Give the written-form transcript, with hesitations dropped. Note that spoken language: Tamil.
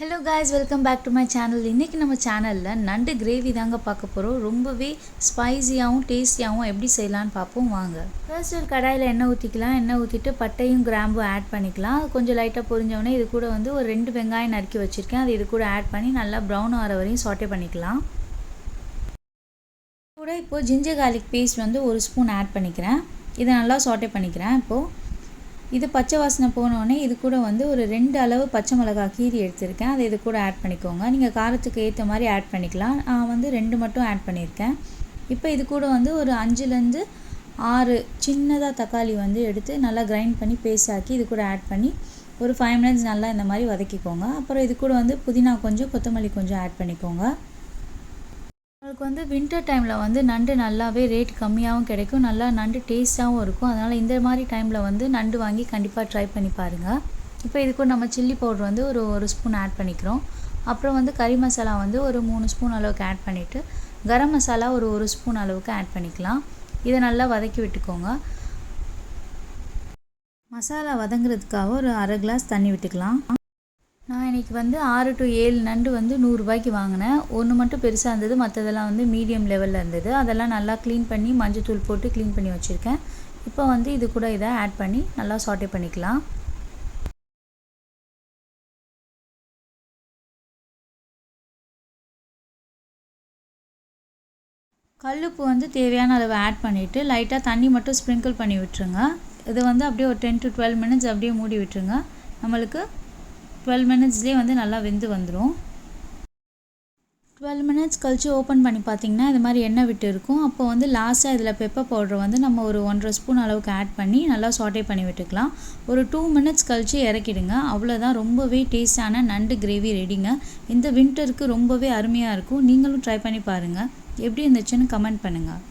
Hello guys, welcome back to my channel. இன்றைக்கி நம்ம சேனலில் நண்டு கிரேவி தாங்க பார்க்க போகிறோம். ரொம்பவே ஸ்பைஸியாகவும் டேஸ்டியாகவும் எப்படி செய்யலான்னு பார்ப்போம் வாங்க. ஃபர்ஸ்ட் ஒரு கடாயில் எண்ணெய் ஊற்றிக்கலாம். எண்ணெய் ஊற்றிட்டு பட்டையும் கிராம்பும் ஆட் பண்ணிக்கலாம். அது கொஞ்சம் லைட்டாக பொரிஞ்சோடனே இது கூட வந்து ஒரு 2 வெங்காயம் நறுக்கி வச்சுருக்கேன். அது இது கூட ஆட் பண்ணி நல்லா ப்ரௌன் ஆகிற வரையும் சாட்டே பண்ணிக்கலாம். கூட இப்போது ஜிஞ்சர் கார்லிக் பேஸ்ட் வந்து 1 ஸ்பூன் ஆட் பண்ணிக்கிறேன். இதை நல்லா சாட்டே பண்ணிக்கிறேன். இப்போது இது பச்சை வாசனை போனோடனே இது கூட வந்து ஒரு 2 அளவு பச்சை மிளகாய் கீரி எடுத்திருக்கேன். அதை இது கூட ஆட் பண்ணிக்கோங்க. நீங்கள் காரத்துக்கு ஏற்ற மாதிரி ஆட் பண்ணிக்கலாம். நான் வந்து 2 மட்டும் ஆட் பண்ணியிருக்கேன். இப்போ இது கூட வந்து ஒரு 5லேருந்து 6 சின்னதாக தக்காளி வந்து எடுத்து நல்லா கிரைண்ட் பண்ணி பேஸ்ட் ஆக்கி இது கூட ஆட் பண்ணி ஒரு 5 மினிட்ஸ் நல்லா இந்த மாதிரி வதக்கிக்கோங்க. அப்புறம் இது கூட வந்து புதினா கொஞ்சம், கொத்தமல்லி கொஞ்சம் ஆட் பண்ணிக்கோங்க. உங்களுக்கு வந்து வின்டர் டைமில் வந்து நண்டு நல்லாவே ரேட் கம்மியாகவும் கிடைக்கும், நல்லா நண்டு டேஸ்ட்டாகவும் இருக்கும். அதனால் இந்த மாதிரி டைமில் வந்து நண்டு வாங்கி கண்டிப்பாக ட்ரை பண்ணி பாருங்கள். இப்போ இது கூட நம்ம சில்லி பவுடர் வந்து ஒரு ஸ்பூன் ஆட் பண்ணிக்கிறோம். அப்புறம் வந்து கறி மசாலா வந்து ஒரு 3 ஸ்பூன் அளவுக்கு ஆட் பண்ணிவிட்டு கரம் மசாலா ஒரு ஸ்பூன் அளவுக்கு ஆட் பண்ணிக்கலாம். இதை நல்லா வதக்கி விட்டுக்கோங்க. மசாலா வதங்குறதுக்காக ஒரு அரை கிளாஸ் தண்ணி விட்டுக்கலாம். நான் இன்றைக்கி வந்து 6 to 7 நண்டு வந்து 100 ரூபாய்க்கு வாங்கினேன். ஒன்று மட்டும் பெருசாக இருந்தது, மற்றதெல்லாம் வந்து மீடியம் லெவலில் இருந்தது. அதெல்லாம் நல்லா க்ளீன் பண்ணி மஞ்சத்தூள் போட்டு க்ளீன் பண்ணி வச்சுருக்கேன். இப்போ வந்து இது கூட இதை ஆட் பண்ணி நல்லா சாட்டே பண்ணிக்கலாம். கல்லுப்பு வந்து தேவையான அளவு ஆட் பண்ணிவிட்டு லைட்டாக தண்ணி மட்டும் ஸ்ப்ரிங்கிள் பண்ணி விட்டுருங்க. இது வந்து அப்படியே ஒரு 10 to 12 மினிட்ஸ் அப்படியே மூடி விட்டுருங்க. நம்மளுக்கு 12 மினிட்ஸ்லேயே வந்து நல்லா வெந்து வந்துடும். 12 மினிட்ஸ் கழித்து ஓப்பன் பண்ணி பார்த்திங்கன்னா இது மாதிரி எண்ணெய் விட்டு இருக்கும். அப்போ வந்து லாஸ்ட்டாக இதில் பெப்பர் பவுடர் வந்து நம்ம ஒரு 1.5 ஸ்பூன் அளவுக்கு ஆட் பண்ணி நல்லா சாட்டே பண்ணி விட்டுக்கலாம். ஒரு 2 மினிட்ஸ் கழித்து இறக்கிடுங்க. அவ்வளோதான், ரொம்பவே டேஸ்டான நண்டு கிரேவி ரெடிங்க. இந்த வின்டருக்கு ரொம்பவே அருமையாக இருக்கும். நீங்களும் ட்ரை பண்ணி பாருங்கள். எப்படி இருந்துச்சுன்னு கமெண்ட் பண்ணுங்கள்.